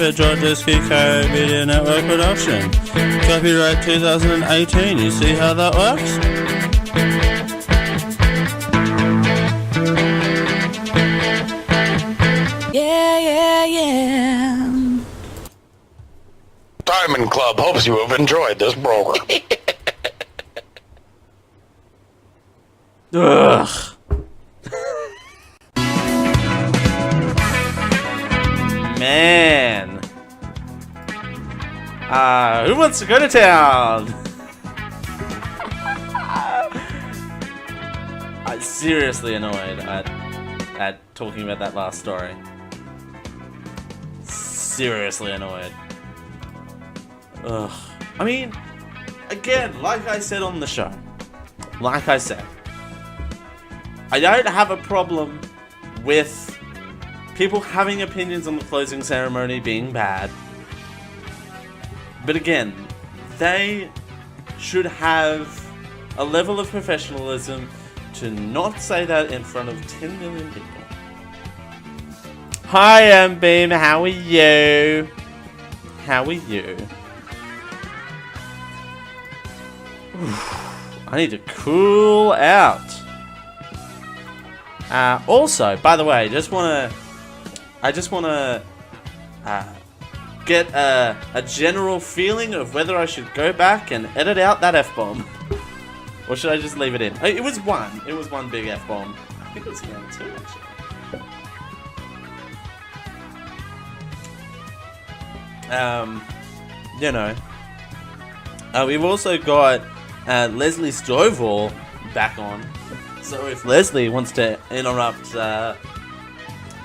a George's QK Media Network production. Copyright 2018. You see how that works? Yeah. Diamond Club hopes you have enjoyed this program. Ugh. Man. Who wants to go to town? I'm seriously annoyed at talking about that last story. Seriously annoyed. Ugh. I mean, again, like I said on the show, I don't have a problem with people having opinions on the closing ceremony being bad. But again, they should have a level of professionalism to not say that in front of 10 million people. Hi, Beam. How are you? How are you? I need to cool out. Also, by the way, I just wanna get a general feeling of whether I should go back and edit out that F-bomb. Or should I just leave it in? It was one. It was one big F-bomb. I think it was around two, actually. You know. We've also got Leslie Stovall back on. So if Leslie wants to interrupt the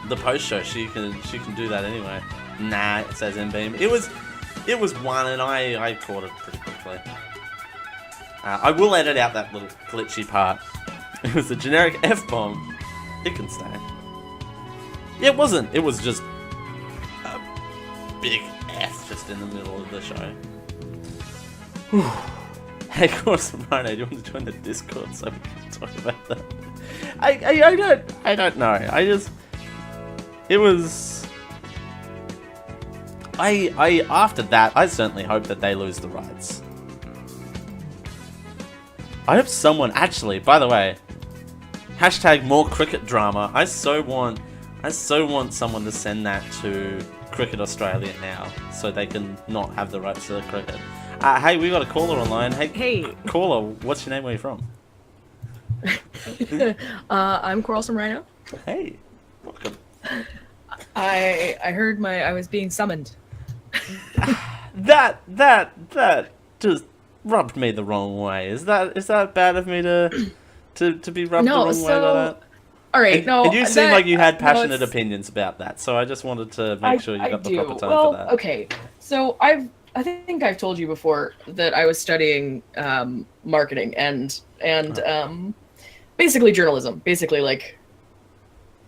post show, she can do that anyway. Nah, it says Beam. It was one, and I caught it pretty quickly. I will edit out that little glitchy part. It was a generic F-bomb. It can stay. It wasn't. It was just a big F just in the middle of the show. Whew. Hey, Quarrelsomerhino, do you want to join the Discord so we can talk about that? I don't know. After that, I certainly hope that they lose the rights. I hope someone, actually, by the way, hashtag more cricket drama. I so want someone to send that to Cricket Australia now, so they can not have the rights to the cricket. Hey, we got a caller online. Hey, caller, what's your name? Where are you from? I'm Quarrelsomerhino. Hey, welcome. I heard I was being summoned. That just rubbed me the wrong way. Is that bad of me to be rubbed the wrong way like that? All right, and you seem like you had passionate opinions about that, so I just wanted to make sure you got the proper time for that. Okay, so I think I've told you before that I was studying marketing and basically journalism. Basically, like,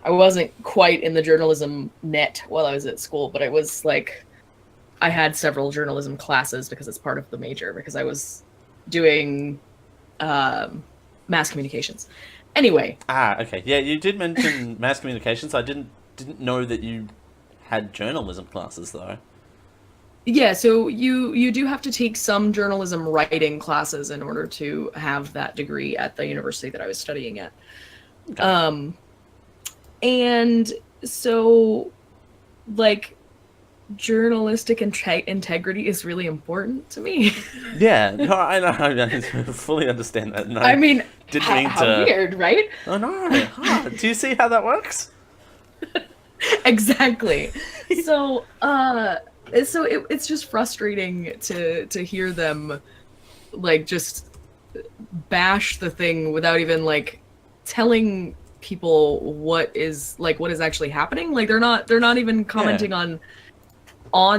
I wasn't quite in the journalism net while I was at school, but it was like I had several journalism classes because it's part of the major, because I was doing mass communications. Anyway. Okay. Yeah, you did mention mass communications. I didn't know that you had journalism classes, though. Yeah, so you do have to take some journalism writing classes in order to have that degree at the university that I was studying at. Okay. And so, like, journalistic integrity is really important to me. Yeah, no, I fully understand that. No, I mean, didn't how, mean how to... weird, right? Oh no! Do you see how that works? Exactly. So it's just frustrating to hear them, like, just bash the thing without even, like, telling people what is actually happening. Like, they're not even commenting on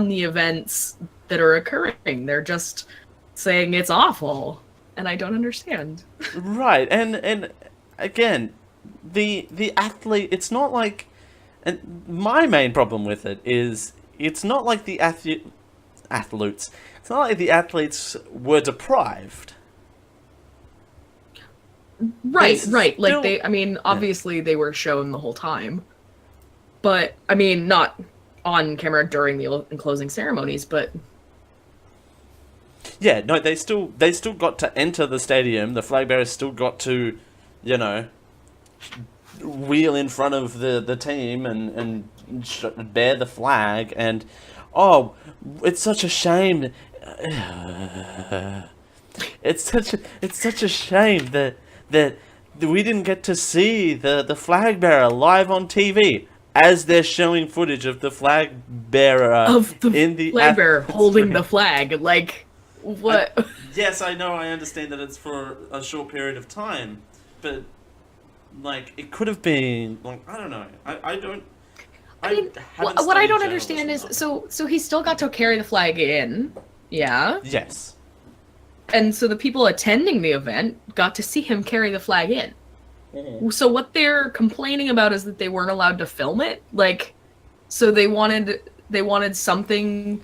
the events that are occurring. They're just saying it's awful, and I don't understand. Right, and again, the athlete, it's not like, and my main problem with it is, it's not like the athletes, it's not like the athletes were deprived. Right. Like, obviously they were shown the whole time, but, I mean, not on camera during the closing ceremonies, but Yeah, no, they still got to enter the stadium. The flag bearers still got to, you know, wheel in front of the team and bear the flag. And oh, it's such a shame. It's such a shame that we didn't get to see the flag bearer live on TV as they're showing footage of the flag bearer in the flag bearer holding the flag. Like, what? Yes, I know. I understand that it's for a short period of time, but like it could have been. Like, I don't know. I don't. I mean, what I don't understand is so he still got to carry the flag in, yeah. Yes. And so the people attending the event got to see him carry the flag in. Mm-hmm. So what they're complaining about is that they weren't allowed to film it. Like, so they wanted something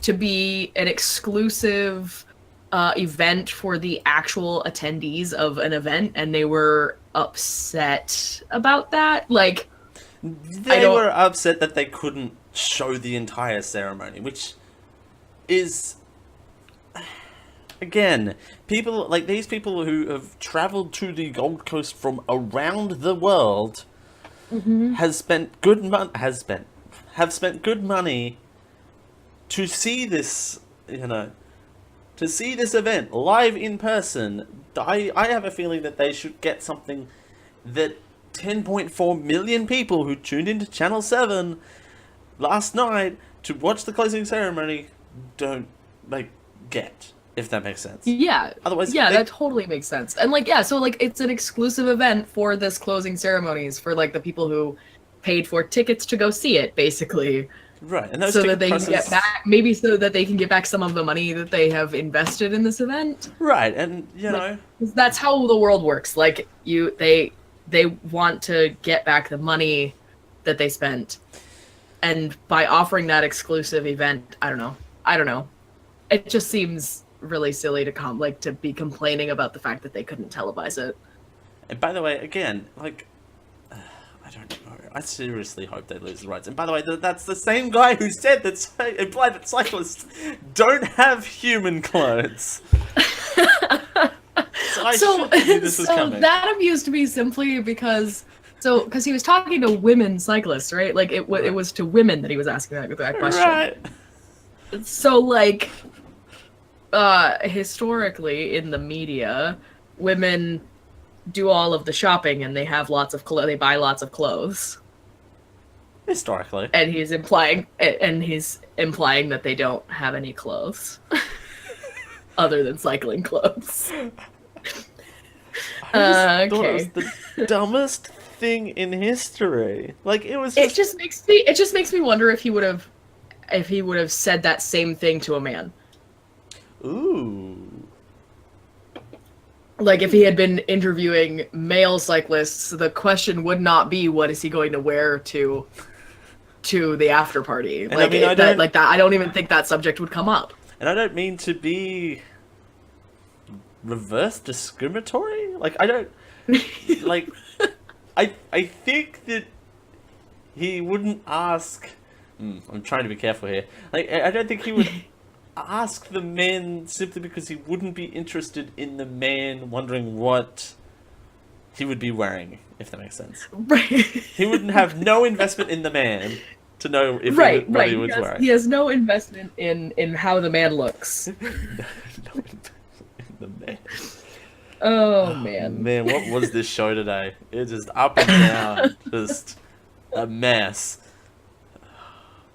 to be an exclusive event for the actual attendees of an event, and they were upset about that. Like, they were upset that they couldn't show the entire ceremony, which is, again, people like these people who have traveled to the Gold Coast from around the world have spent good money to see this, you know, to see this event live in person. I have a feeling that they should get something that 10.4 million people who tuned into Channel 7 last night to watch the closing ceremony don't, like, get, if that makes sense. Yeah. Otherwise, yeah, that totally makes sense. And, like, yeah, so, like, it's an exclusive event for this closing ceremonies for, like, the people who paid for tickets to go see it, basically. Right, and those so that they prices... can get back, maybe so that they can get back some of the money that they have invested in this event. Right, and, you like, know... That's how the world works. Like, they want to get back the money that they spent. And by offering that exclusive event, I don't know. It just seems really silly to be complaining about the fact that they couldn't televise it. And by the way, again, like, I don't know. I seriously hope they lose the rights. And by the way, that's the same guy who said implied that cyclists don't have human clothes. So that amused me simply because he was talking to women cyclists, right? Like it was to women that he was asking that question. Right. So like, historically in the media, women do all of the shopping and they have lots of they buy lots of clothes. Historically. And he's implying that they don't have any clothes other than cycling clothes. I just thought it was the dumbest thing in history. Like it was. It just makes me wonder if he would have said that same thing to a man. Ooh. Like if he had been interviewing male cyclists, the question would not be what is he going to wear to the after party. And like I mean, I don't even think that subject would come up. And I don't mean to be reverse discriminatory. Like I don't like I think that he wouldn't ask. I'm trying to be careful here. Like I don't think he would ask the men simply because he wouldn't be interested in the man wondering what he would be wearing, if that makes sense. Right. He wouldn't have no investment in the man to know if what he was wearing. He has no investment in how the man looks. No investment in the man. Oh man. Man, what was this show today? It's just up and down, just a mess.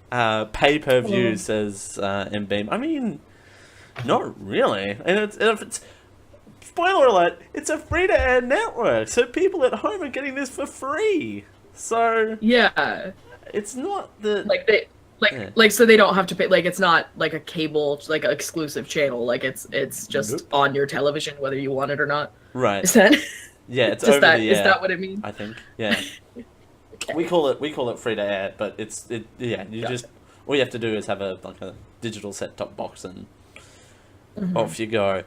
Pay-per-view, says M-Beam. I mean, not really. And it's spoiler alert, it's a free-to-air network, so people at home are getting this for free. So yeah, it's not the so they don't have to pay. Like it's not like a cable, like an exclusive channel. Like it's just on your television whether you want it or not. Right. Is that? Yeah, it's over the air. Is that what it means? I think. Yeah. Okay. We call it free to air, but just all you have to do is have a digital set-top box and off you go.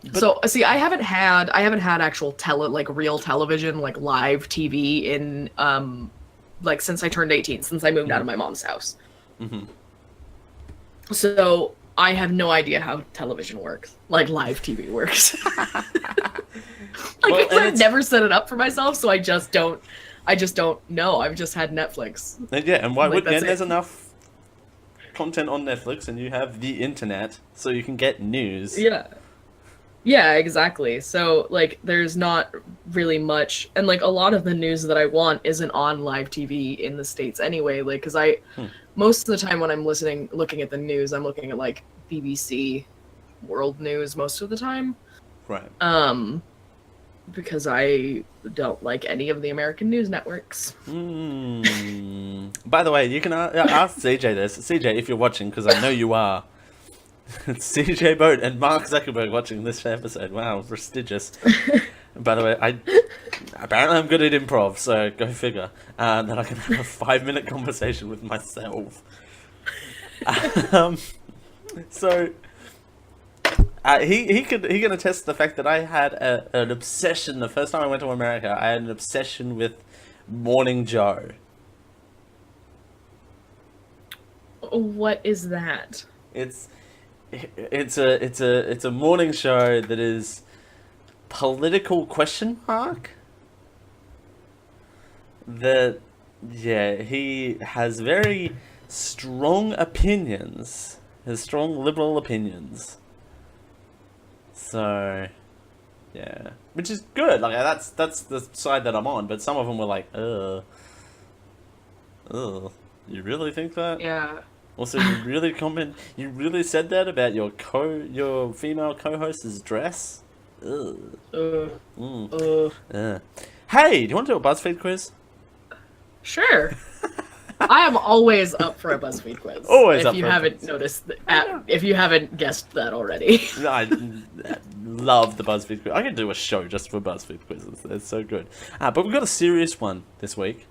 But, so see, I haven't had actual real television, like live TV like since I turned 18, since I moved out of my mom's house. Mm-hmm. So I have no idea how television works, like live TV works. Like, I've never set it up for myself, so I just don't know. I've just had Netflix. And why would there's enough content on Netflix, and you have the internet, so you can get news. Yeah, exactly. So, like, there's not really much, and, like, a lot of the news that I want isn't on live TV in the States anyway, like, because most of the time when I'm looking at the news, I'm looking at, like, BBC World News most of the time. Right. Because I don't like any of the American news networks. By the way, you can ask CJ this. CJ, if you're watching, because I know you are. It's CJ Boat and Mark Zuckerberg watching this episode. Wow, prestigious. By the way, apparently I'm good at improv, so go figure. That I can have a 5-minute conversation with myself. So he can attest to the fact that I had an obsession. The first time I went to America, I had an obsession with Morning Joe. What is that? It's a morning show that is political question mark. He has very strong opinions. Has strong liberal opinions. So, yeah, which is good. Like that's the side that I'm on. But some of them were like, you really think that? Yeah. Also, you really said that about your female co-host's dress? Ugh. Hey, do you want to do a BuzzFeed quiz? Sure. I am always up for a BuzzFeed quiz. Always if up you for a haven't quiz. noticed, if you haven't guessed that already. I love the BuzzFeed quiz. I could do a show just for BuzzFeed quizzes. It's so good. But we've got a serious one this week.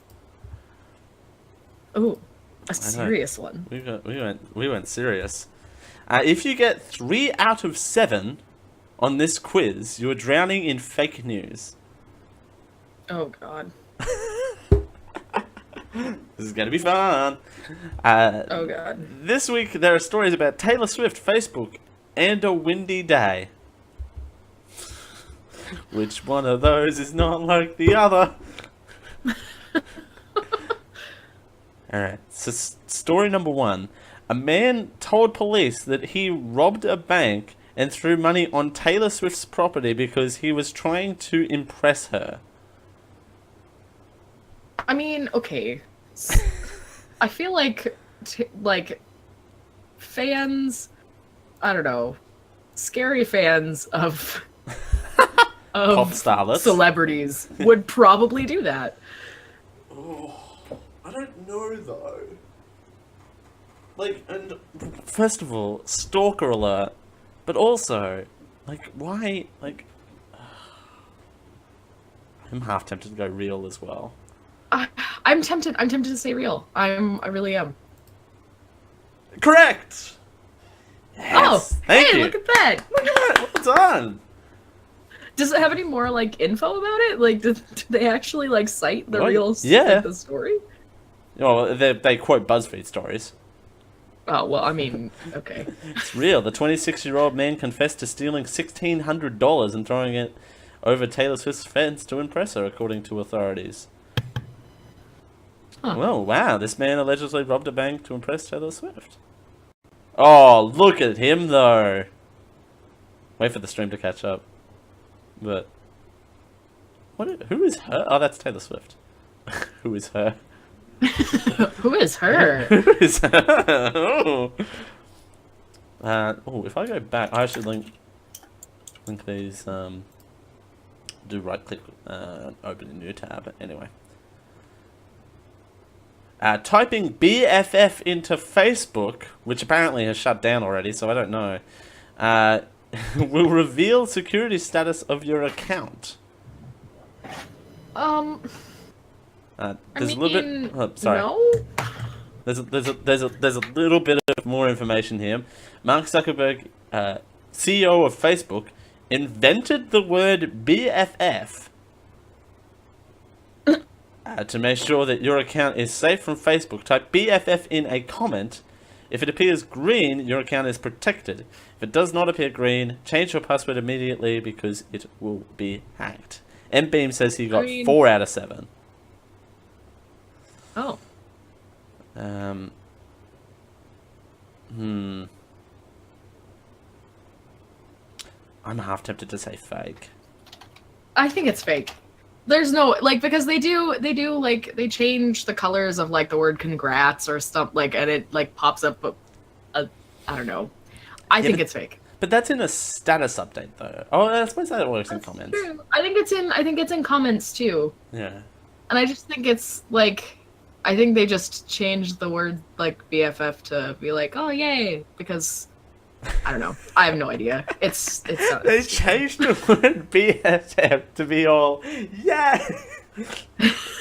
Ooh. A serious one. We went serious. If you get 3 out of 7 on this quiz, you are drowning in fake news. Oh God. This is gonna be fun. Oh God. This week there are stories about Taylor Swift, Facebook, and a windy day. Which one of those is not like the other? Alright, so story number 1. A man told police that he robbed a bank and threw money on Taylor Swift's property because he was trying to impress her. I mean, okay. I feel like, fans, I don't know, scary fans of Pop starlets. Celebrities would probably do that. I don't know though. Like, and first of all, stalker alert, but also, like, why? Like, I'm half tempted to go real as well. I'm tempted to say real. I really am. Correct. Yes, thank you. Look at that. Look at that. Well done. Does it have any more like info about it? Like, do they actually like cite the real like, the story? Well, they quote BuzzFeed stories. Oh well, I mean, okay. It's real. The 26-year-old man confessed to stealing $1,600 and throwing it over Taylor Swift's fence to impress her, according to authorities. Huh. Well, wow, this man allegedly robbed a bank to impress Taylor Swift. Oh, look at him, though. Wait for the stream to catch up. But who is her? Oh, that's Taylor Swift. Who is her? Who is her? Who is her? Oh. If I go back, I should link these. Do right click, open a new tab. Anyway. Typing BFF into Facebook, which apparently has shut down already, so I don't know, will reveal security status of your account. There's a little bit. Oh, sorry. No. There's a little bit of more information here. Mark Zuckerberg, CEO of Facebook, invented the word BFF. To make sure that your account is safe from Facebook, type BFF in a comment. If it appears green, your account is protected. If it does not appear green, change your password immediately because it will be hacked. M-Beam says he got 4 out of 7. Oh. I'm half tempted to say fake. I think it's fake. There's no, like, because they do, like, they change the colors of, like, the word congrats or stuff, like, and it, like, pops up, I don't know. I think it's fake. But that's in a status update, though. Oh, I suppose that works in comments. True. I think it's in comments, too. Yeah. And I just think it's, like, I think they just changed the word, like, BFF to be like, oh, yay, because... I don't know. I have no idea. It's not. They changed the word BFF to be all, yeah!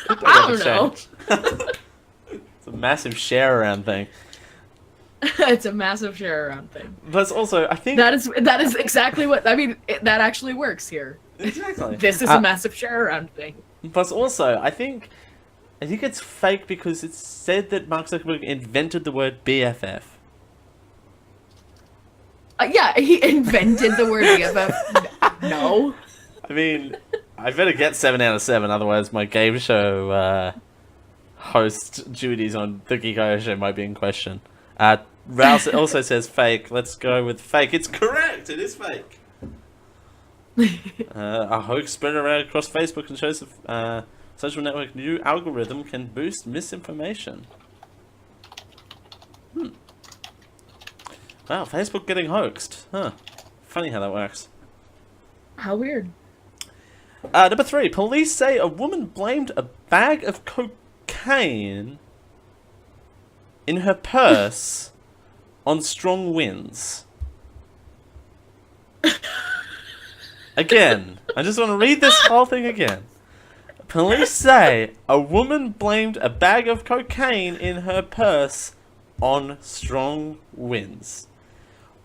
I don't know. It's a massive share around thing. It's a massive share around thing. But also, I think... That is exactly what... I mean, that actually works here. Exactly. This is a massive share around thing. But also, I think it's fake because it's said that Mark Zuckerberg invented the word BFF. Yeah, he invented the word BFF. No. I mean, I better get 7 out of 7, otherwise my game show host duties on the Geek IO show might be in question. Rouse also says fake. Let's go with fake. It's correct! It is fake! A hoax spread around across Facebook and shows the social network new algorithm can boost misinformation. Wow, Facebook getting hoaxed. Huh. Funny how that works. How weird. Number 3. Police say a woman blamed a bag of cocaine in her purse on strong winds. Again, I just want to read this whole thing again. Police say a woman blamed a bag of cocaine in her purse on strong winds.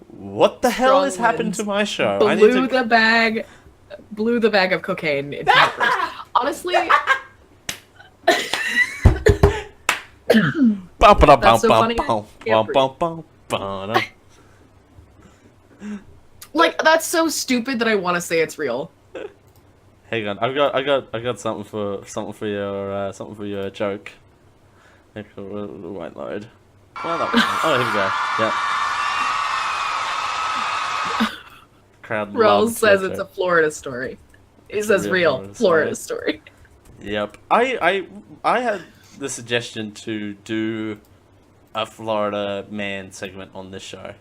What the hell has happened to my show? Blew the bag of cocaine into my purse. Honestly, that's so funny. Like, that's so stupid that I want to say it's real. Hang on, I got something for your joke. It won't load. Well, oh, here we go. Yeah. Crowd Rose says it's a Florida story. He says real Florida story. Yep. I had the suggestion to do a Florida man segment on this show.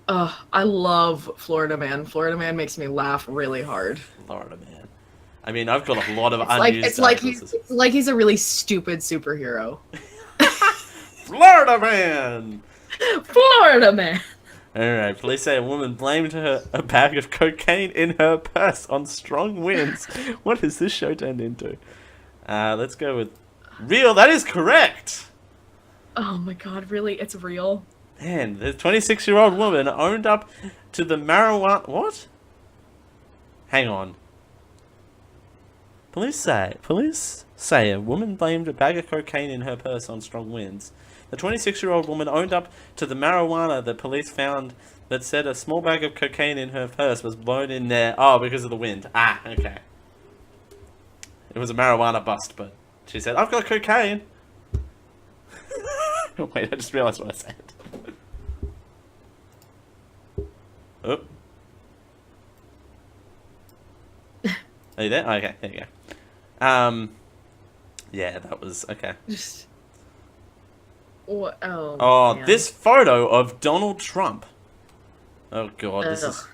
I love Florida Man. Florida Man makes me laugh really hard. Florida Man. I mean, I've got a lot of it's like he's a really stupid superhero. Florida Man! Florida Man! Alright, police say a woman blamed a bag of cocaine in her purse on strong winds. What has this show turned into? Let's go with real. That is correct! Oh my god, really? It's real? Man, the 26-year-old woman owned up to the marijuana... What? Hang on. Police say a woman blamed a bag of cocaine in her purse on strong winds. The 26-year-old woman owned up to the marijuana that police found that said a small bag of cocaine in her purse was blown in there. Oh, because of the wind. Ah, okay. It was a marijuana bust, but she said, I've got cocaine. Wait, I just realized what I said. Oh. Are you there? Oh, okay, there you go. Yeah, that was okay. What? Oh, man. This photo of Donald Trump. Oh god, this is.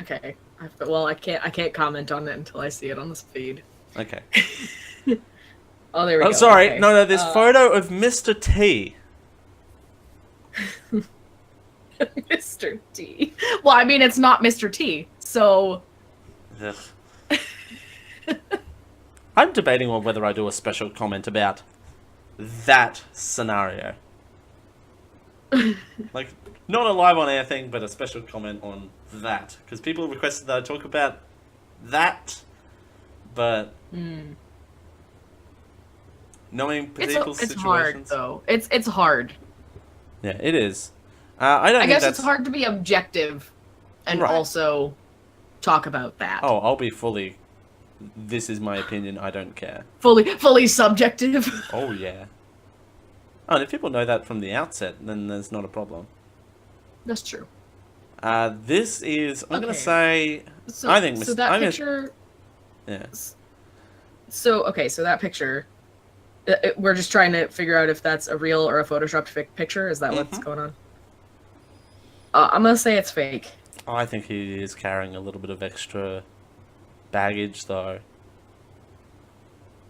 Okay. Well, I can't comment on it until I see it on this feed. Okay. Oh, there we go. Oh, sorry. Okay. No, this photo of Mr. T. Mr. T. Well, I mean, it's not Mr. T, so. Ugh. I'm debating on whether I do a special comment about that scenario. Like, not a live on air thing, but a special comment on that. Because people requested that I talk about that, but knowing people's It's situations. hard though. It's hard. Yeah, it is. I don't. I think guess that's... it's hard to be objective and Right. also talk about that. Oh, I'll be fully. This is my opinion. I don't care. Fully subjective. Oh yeah. Oh, and if people know that from the outset, then there's not a problem. That's true. This is. I'm gonna Okay. say. So, I think so that I'm gonna- picture. Yeah. So okay, so that picture. We're just trying to figure out if that's a real or a photoshopped picture. Is that what's going on? I'm gonna say it's fake. I think he is carrying a little bit of extra baggage, though.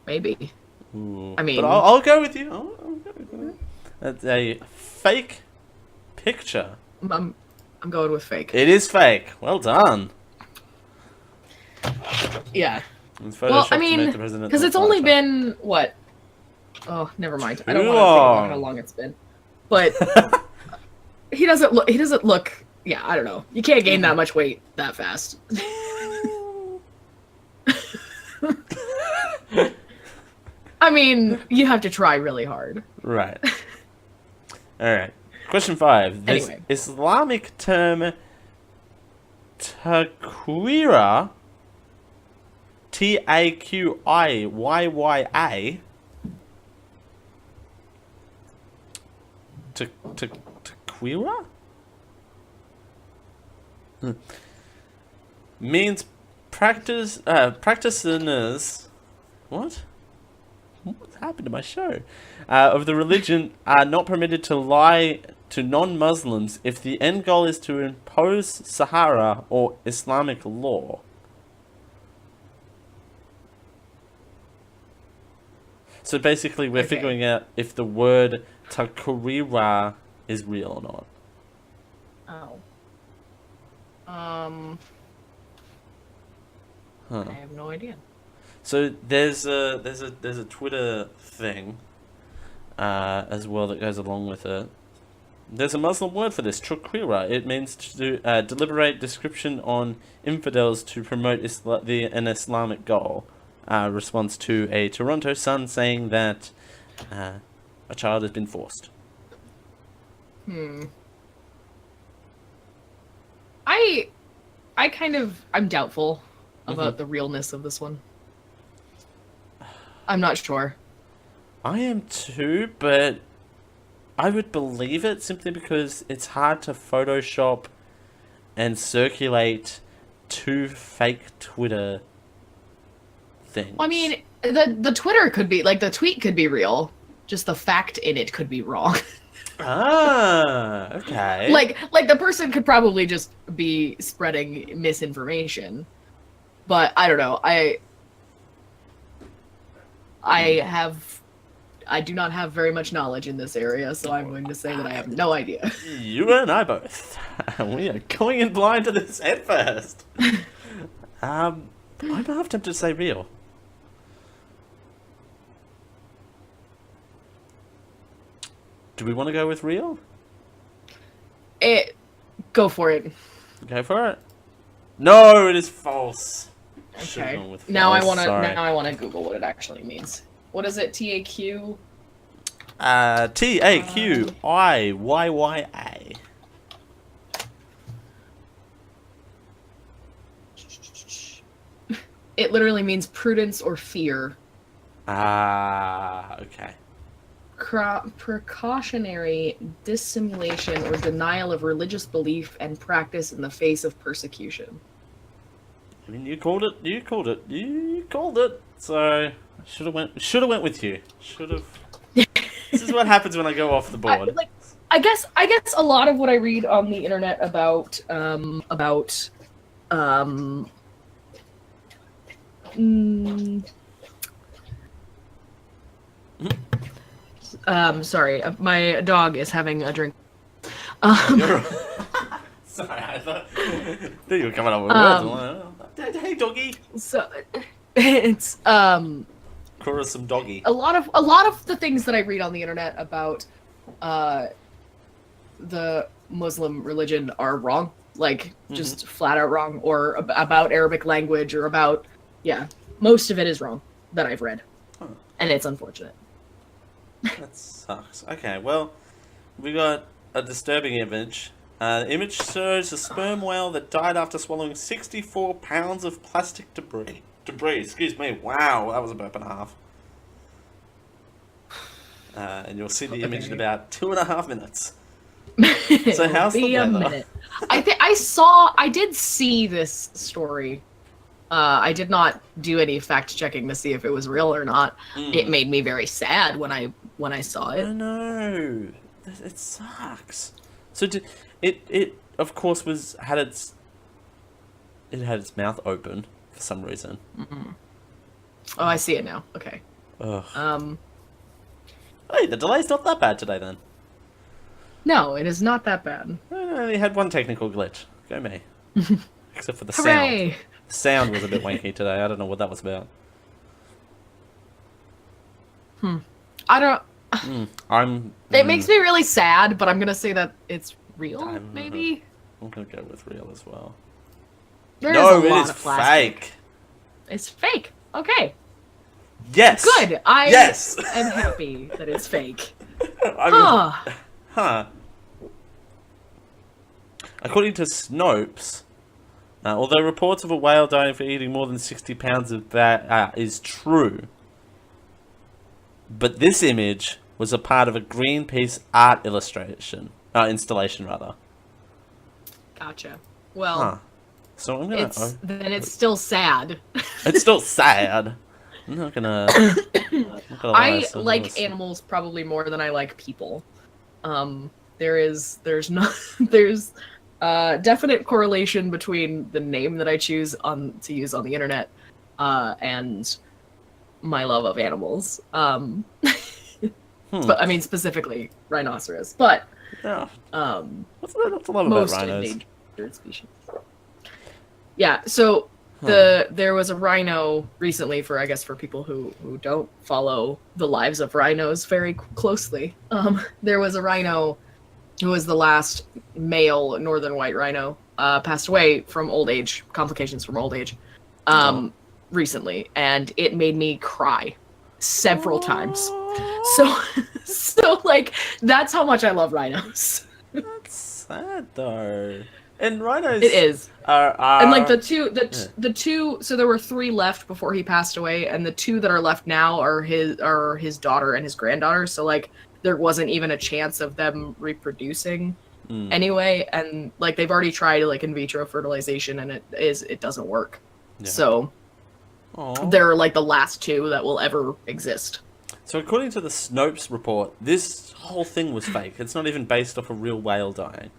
Maybe. Ooh. I mean- but I'll go with you. I'll go with you. That's a fake picture. I'm going with fake. It is fake. Well done. Yeah. It's Well, photoshopped I to mean, make the president because look it's only Photoshop. been what? Oh, never mind. I don't Too want to think about long. how long it's been. But he doesn't look. He doesn't look. Yeah, I don't know. You can't gain that much weight that fast. I mean, you have to try really hard. Right. Alright. Question 5. This Anyway. Islamic term Taqwira, Taqiyya, Taqwira? Means practitioners. What? What's happened to my show? Of the religion are not permitted to lie to non-Muslims if the end goal is to impose Sahara or Islamic law. So basically, we're Okay. figuring out if the word Taqwira is real or not. Oh. Huh. I have no idea. So there's a Twitter thing as well that goes along with it. There's a Muslim word for this, Taqwira. It means to deliberate description on infidels to promote an Islamic goal. Response to a Toronto Sun saying that a child has been forced. I'm doubtful about the realness of this one. I'm not sure. I am too, but I would believe it simply because it's hard to Photoshop and circulate two fake Twitter things. I mean, the Twitter could be like the tweet could be real, just the fact in it could be wrong. Ah, okay. like the person could probably just be spreading misinformation, but I don't know. I do not have very much knowledge in this area, so I'm going to say that I have no idea. You and I both. We are going in blind to this head first. I'm half tempted to say real. Do we want to go with real? Go for it. Go for it. No, it is false. Should've Okay. gone with Now I false, want to sorry. Google what it actually means. What is it? TAQ? Taqiyya. It literally means prudence or fear. Okay. Precautionary dissimulation or denial of religious belief and practice in the face of persecution. I mean, you called it. You called it. So should have went with you. Should have. This is what happens when I go off the board. I guess a lot of what I read on the internet about sorry, my dog is having a drink. Sorry, I thought you were coming up with words. Hey, doggy. So it's Quarrelsome doggy. a lot of the things that I read on the internet about the Muslim religion are wrong, like just flat out wrong, or about Arabic language, or about most of it is wrong that I've read, and it's unfortunate. That sucks. Okay, well, we got a disturbing image. The image shows a sperm whale that died after swallowing 64 pounds of plastic debris. Excuse me. Wow, that was a burp and a half. And you'll see the image in about 2.5 minutes. So how's the a weather? minute. I did see this story. I did not do any fact checking to see if it was real or not. It made me very sad when I saw it. I know. It sucks. So it of course had its mouth open for some reason. Oh, I see it now. Okay. Ugh. Hey, the delay's not that bad today then. No, it is not that bad. I only had one technical glitch. Go me. Except for the Hooray! sound. The sound was a bit wanky today. I don't know what that was about. I don't. It makes me really sad, but I'm gonna say that it's real. Maybe. I'm gonna go with real as well. There No, is a it lot is of plastic. fake. It's fake. Okay. Yes. Good. I Yes. am happy that it's fake. Huh. According to Snopes, although reports of a whale dying for eating more than 60 pounds of that is true, but this image was a part of a Greenpeace art installation rather. Gotcha. Well, so I'm gonna. Then it's still sad. It's still sad. I'm not gonna. I like animals probably more than I like people. There's definite correlation between the name that I choose to use on the internet, and my love of animals. But I mean specifically rhinoceros. But yeah. What's the love most about rhinos? endangered species. Yeah. So there was a rhino recently for people who don't follow the lives of rhinos very closely. There was a rhino who was the last male northern white rhino, passed away from old age, complications from old age, recently, and it made me cry several times. So like that's how much I love rhinos. That's sad though. And rhinos. It is. And like the two. So there were 3 left before he passed away, and the 2 that are left now are his daughter and his granddaughter. So like there wasn't even a chance of them reproducing anyway, and like they've already tried like in vitro fertilization, and it doesn't work. Yeah. So they're like the last 2 that will ever exist. So according to the Snopes report, this whole thing was fake. It's not even based off a real whale dying.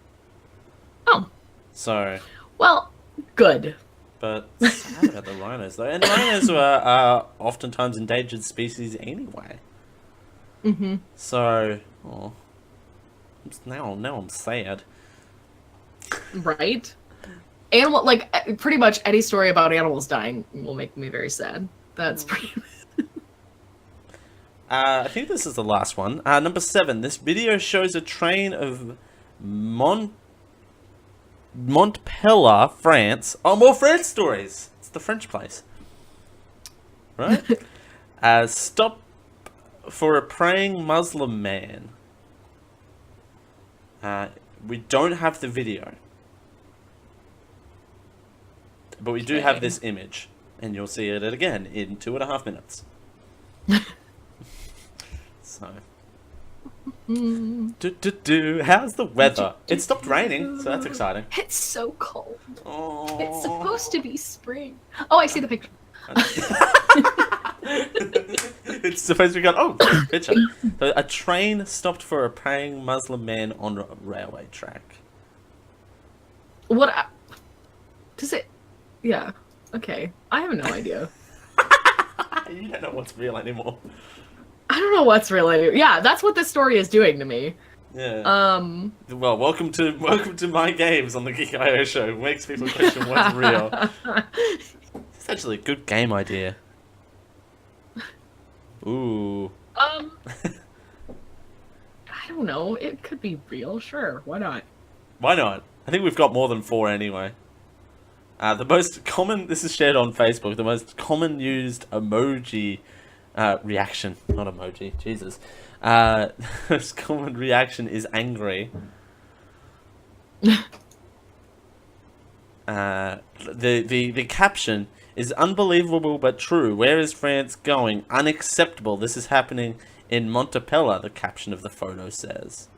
Oh. So. Well, good. But sad about the rhinos though, and rhinos are oftentimes endangered species anyway. Mm-hmm. So, now I'm sad. Right. Animal, like pretty much any story about animals dying will make me very sad. That's pretty. I think this is the last one. Number 7. This video shows a train of Montpellier, France. Oh, more French stories. It's the French place, right? Stop for a praying Muslim man. We don't have the video, but we do have this image, and you'll see it again in 2.5 minutes. So, how's the weather? It stopped raining, so that's exciting. It's so cold. Oh. It's supposed to be spring. Oh, I see the picture. It's supposed to be gone. Oh, picture. So a train stopped for a praying Muslim man on a railway track. What? Does it? Yeah. Okay. I have no idea. You don't know what's real anymore. I don't know what's really. Yeah, that's what this story is doing to me. Yeah. Well, welcome to my games on the Geek.io show. It makes people question what's real. It's actually a good game idea. Ooh. I don't know. It could be real. Sure. Why not? Why not? I think we've got more than 4 anyway. The most common. This is shared on Facebook. The most common used emoji. Reaction, not emoji, Jesus. The most common reaction is angry. The caption is unbelievable but true. Where is France going? Unacceptable. This is happening in Montepella, the caption of the photo says.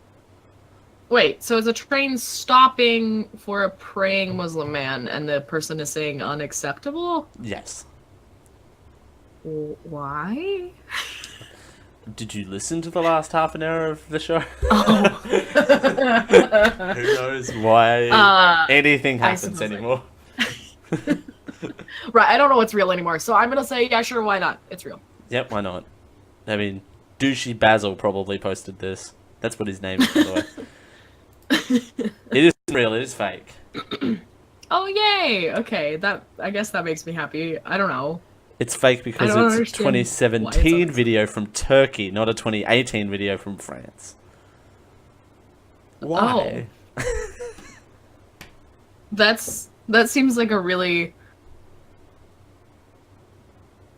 Wait, so is a train stopping for a praying Muslim man and the person is saying unacceptable? Yes. Why? Did you listen to the last half an hour of the show? Oh. Who knows why anything happens anymore? Right, I don't know what's real anymore, so I'm gonna say, yeah, sure, why not? It's real. Yep, why not? I mean, Douchey Basil probably posted this. That's what his name is, by the way. It isn't real, it is fake. Oh, yay! Okay, I guess that makes me happy. I don't know. It's fake because it's a 2017 video from Turkey, not a 2018 video from France. Why? Oh. That seems like a really...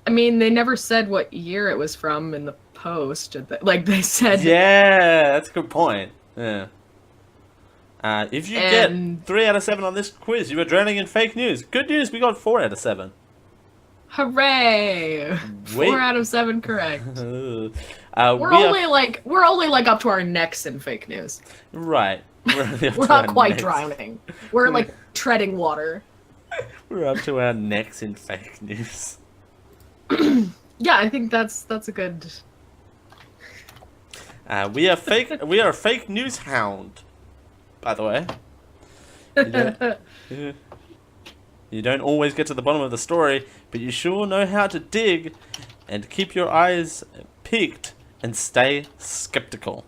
I mean, they never said what year it was from in the post. Did they? Like, they said... Yeah, that's a good point. Yeah. If you get 3 out of 7 on this quiz, you are drowning in fake news. Good news, we got 4 out of 7. Hooray! 4 out of 7 correct. We're only like up to our necks in fake news. Right. We're not quite drowning. We're like treading water. We're up to our necks in fake news. Yeah, I think that's a good. We are fake. We are a fake news hound. By the way, you don't always get to the bottom of the story, but you sure know how to dig and keep your eyes peaked and stay skeptical.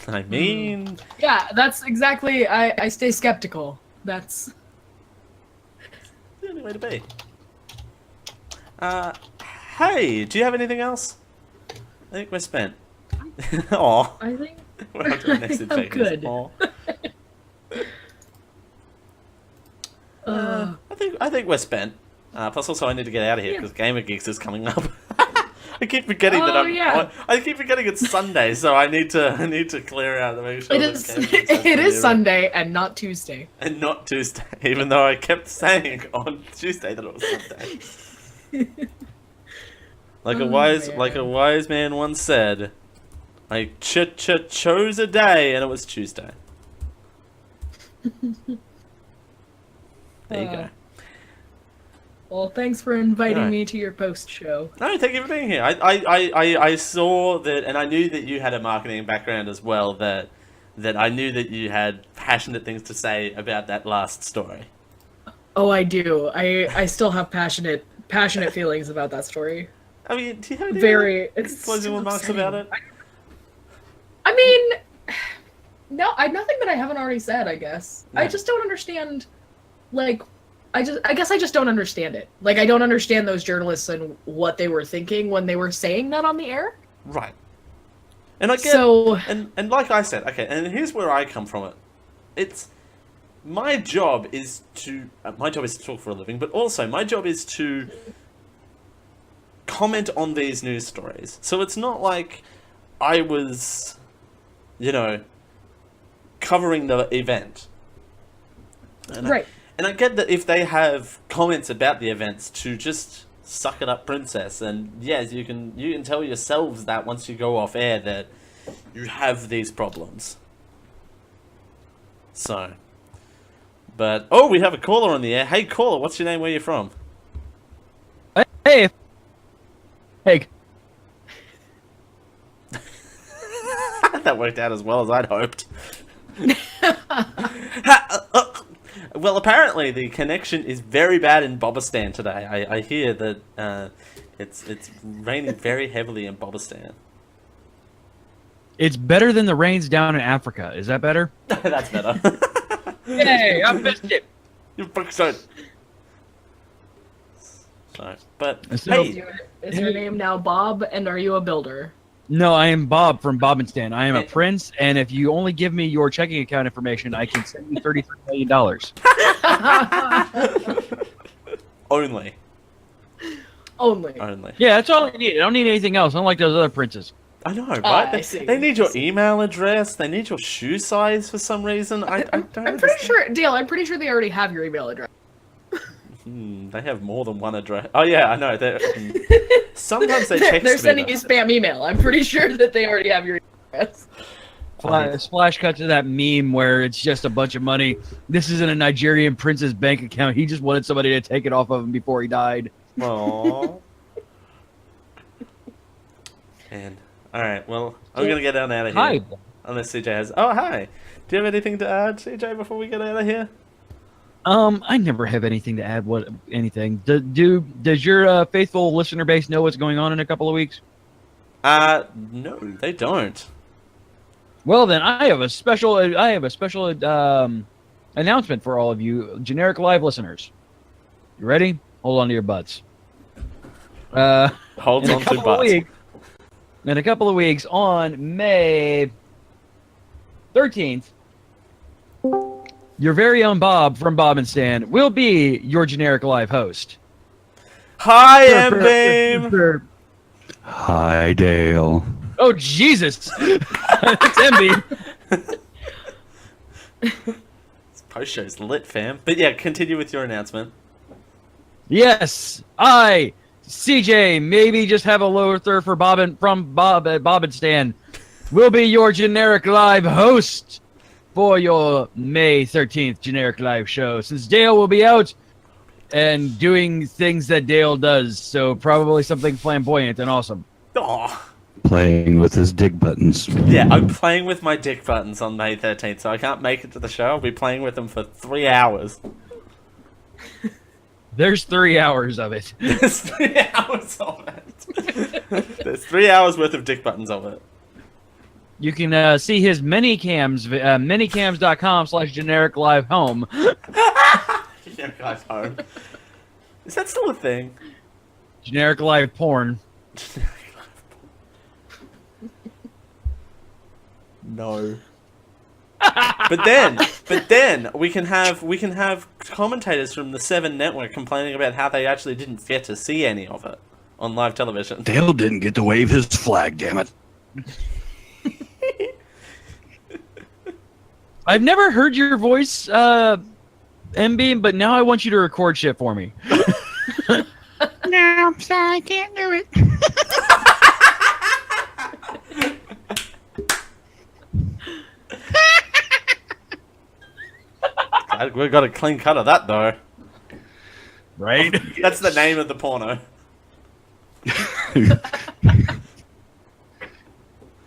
I mean... Yeah, that's exactly... I stay skeptical. That's... the only way to be. Hey, do you have anything else? I think we're spent. Aw. I think... We're up to our next I'm good. I think we're spent. Plus, also, I need to get out of here because Gamer Geeks is coming up. I keep forgetting that I keep forgetting it's Sunday, so I need to clear out to make sure. It is Sunday and not Tuesday. And not Tuesday, even though I kept saying on Tuesday that it was Sunday. Like a wise man once said, I chose a day and it was Tuesday. There you go. Well, thanks for inviting me to your post show. No, thank you for being here. I saw that, and I knew that you had a marketing background as well, that I knew that you had passionate things to say about that last story. Oh, I do. I still have passionate feelings about that story. I mean, do you have any closing remarks about it? I mean, no, nothing that I haven't already said, I guess. Yeah. I just don't understand, like... I guess I just don't understand it. Like, I don't understand those journalists and what they were thinking when they were saying that on the air. Right. And I get... And like I said, okay, and here's where I come from it. It's... My job is to talk for a living, but also my job is to comment on these news stories. So it's not like I was, covering the event. Right. And I get that if they have comments about the events to just suck it up, princess. And yes, you can tell yourselves that once you go off air that you have these problems. So, but we have a caller on the air. Hey, caller, what's your name? Where you from? Hey. That worked out as well as I'd hoped. Well, apparently the connection is very bad in Bobistan today. I hear that it's raining very heavily in Bobistan. It's better than the rains down in Africa. Is that better? That's better. Yay, I missed it. You fuck so. So, but So, hey, is your name now Bob, and are you a builder? No, I am Bob from Bob and Stan. I am a prince, and if you only give me your checking account information, I can send you $33 million. Only. Only. Yeah, that's all I need. I don't need anything else, unlike those other princes. I know, right? I see. They need your email address. They need your shoe size for some reason. I don't I'm pretty understand. sure, Dale. I'm pretty sure they already have your email address. They have more than one address. Oh yeah, I know. Sometimes they text They're me, sending though. you spam email. I'm pretty sure that they already have your email address. Splash cut to that meme where it's just a bunch of money. This isn't a Nigerian prince's bank account. He just wanted somebody to take it off of him before he died. Aww. And all right, well, I'm gonna get on out of here. Hi. Unless CJ has. Oh, hi. Do you have anything to add, CJ, before we get out of here? I never have anything to add. Anything? Does your faithful listener base know what's going on in a couple of weeks? No, they don't. Well, then I have a special announcement for all of you generic live listeners. You ready? Hold on to your butts. Hold on to butts. In a couple of weeks, on May 13th, your very own Bob from Bob and Stan will be your generic live host. Hi, M-Beam! Hi, Dale. Oh, Jesus! It's MB. This post show's lit, fam. But yeah, continue with your announcement. Yes, I, CJ, maybe just have a lower third for Bob and Stan, will be your generic live host for your May 13th generic live show. Since Dale will be out and doing things that Dale does, so probably something flamboyant and awesome. Aw. Playing with his dig buttons. Yeah, I'm playing with my dick buttons on May 13th, so I can't make it to the show. I'll be playing with them for 3 hours. There's 3 hours of it. There's 3 hours of it. There's 3 hours worth of dick buttons of it. You can see his minicams, minicams.com/generic live home. Yeah, guys, home. Is that still a thing? Generic live porn. No. But then we can have commentators from the Seven Network complaining about how they actually didn't get to see any of it on live television. Dale didn't get to wave his flag, damn it. I've never heard your voice, MB, but now I want you to record shit for me. No, I'm sorry, I can't do it. We got a clean cut of that though. Right? That's the name of the porno.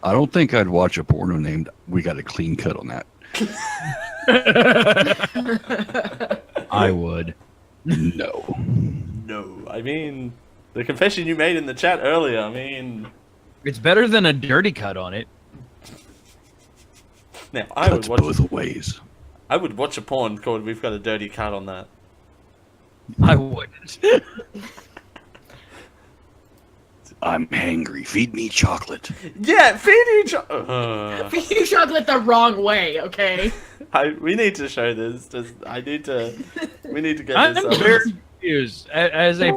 I don't think I'd watch a porno named We Got a Clean Cut on that. I would. No. No, I mean the confession you made in the chat earlier. I mean, It's better than a dirty cut on it. now I Cuts would watch. both ways. I would watch a porn called "We've Got a Dirty Cut" on that. I wouldn't. I'm hangry. Feed me chocolate. Yeah, feed each. Feed you chocolate the wrong way, okay? We need to show this. We need to get I'm this up. very confused. As a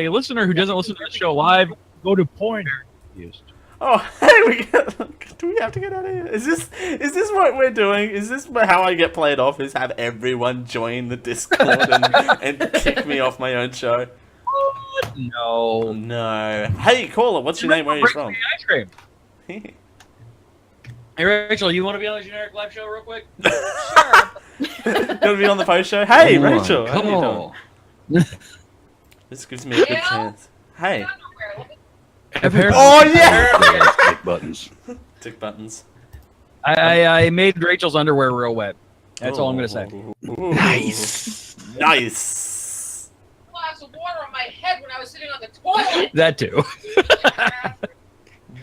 listener who doesn't listen to the show live, go to porn. Confused. Oh, hey, do we have to get out of here? Is this what we're doing? Is this how I get played off? Is have everyone join the Discord and kick me off my own show? No. No. Hey, caller, what's your name? Where are you from? Ice cream. Hey, Rachel, you want to be on the generic live show real quick? Sure. Gonna be on the post show. Hey, Come on, Rachel, how come you on. doing? This gives me a good Yeah. chance. Hey. Apparently- Oh yeah. Dig buttons. Tick buttons. I made Rachel's underwear real wet. That's all I'm going to say. Ooh. Nice. Nice. Glass of water on my head when I was sitting on the toilet. That too.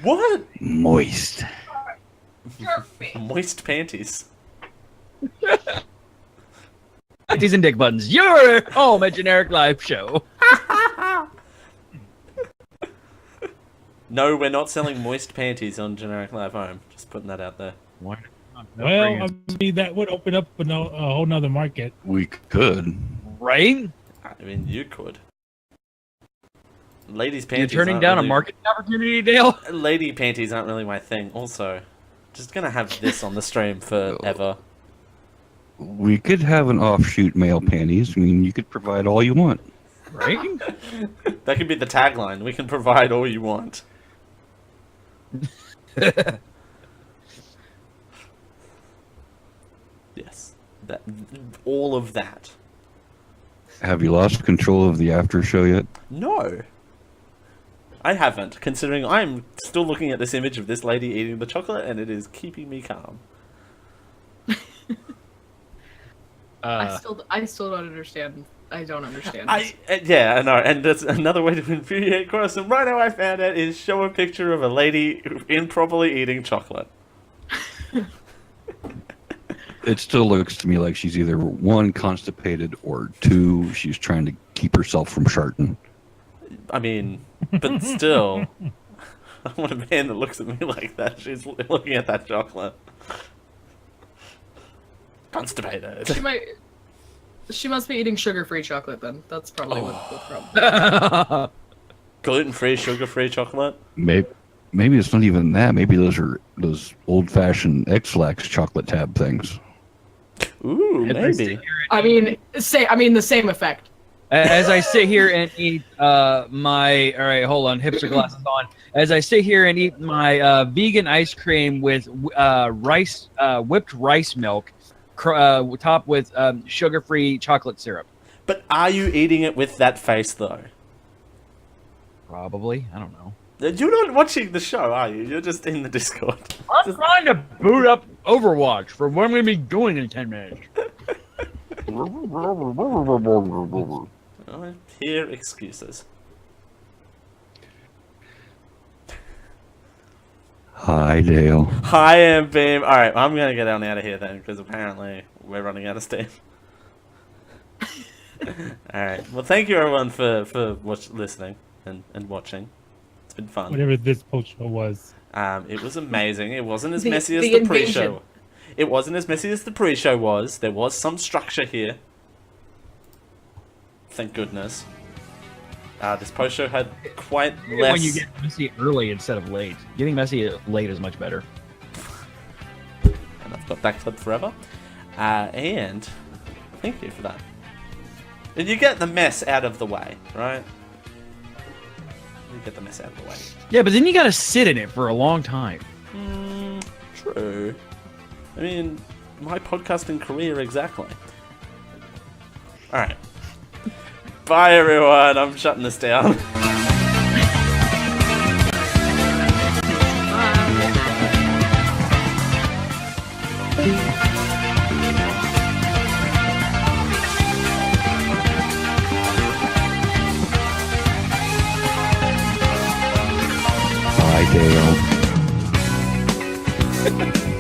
What? Moist. Moist panties. Panties and dick buttons. You're home at Generic Live Show. No, we're not selling moist panties on Generic Live Home. Just putting that out there. What? Well, I mean, that would open up a whole nother market. We could. Right? I mean, you could. Ladies' You're panties. turning aren't down a really- marketing opportunity, Dale? Lady panties aren't really my thing. Also, just gonna have this on the stream forever. We could have an offshoot male panties. I mean, you could provide all you want. Right? That could be the tagline. We can provide all you want. Yes, that all of that. Have you lost control of the after show yet? No, I haven't. Considering I'm still looking at this image of this lady eating the chocolate, and it is keeping me calm. I still don't understand. I don't understand. Yeah, I know, and that's another way to infuriate Quarrelsome. Right now, I found out is show a picture of a lady improperly eating chocolate. It still looks to me like she's either one, constipated, or two, she's trying to keep herself from sharting. I mean, but still, I want a man that looks at me like that. She's looking at that chocolate. Constipated. She must be eating sugar-free chocolate then. That's probably what the problem. Gluten-free, sugar-free chocolate. Maybe it's not even that. Maybe those are those old-fashioned X-Lax chocolate tab things. Ooh, maybe. I mean, the same effect. As I sit here and eat my... All right, hold on. Hipster glasses on. As I sit here and eat my vegan ice cream with whipped rice milk, topped with sugar-free chocolate syrup. But are you eating it with that face, though? Probably. I don't know. You're not watching the show, are you? You're just in the Discord. I'm trying to boot up Overwatch for what I'm going to be doing in 10 minutes. I hear excuses. Hi, Dale. Hi, Beam. Alright, I'm gonna get on out of here then, because apparently we're running out of steam. Alright, well thank you everyone for listening and watching. It's been fun. Whatever this post show was. It was amazing. It wasn't as The- messy as the the pre-show. invasion. It wasn't as messy as the pre-show was. There was some structure here. Thank goodness. This post-show had quite less... When you get messy early instead of late. Getting messy late is much better. And I've got backflip forever. And thank you for that. And you get the mess out of the way, right? You get the mess out of the way. Yeah, but then you gotta sit in it for a long time. True. I mean, my podcasting career exactly. Alright. Bye everyone, I'm shutting this down. Hi, Dale.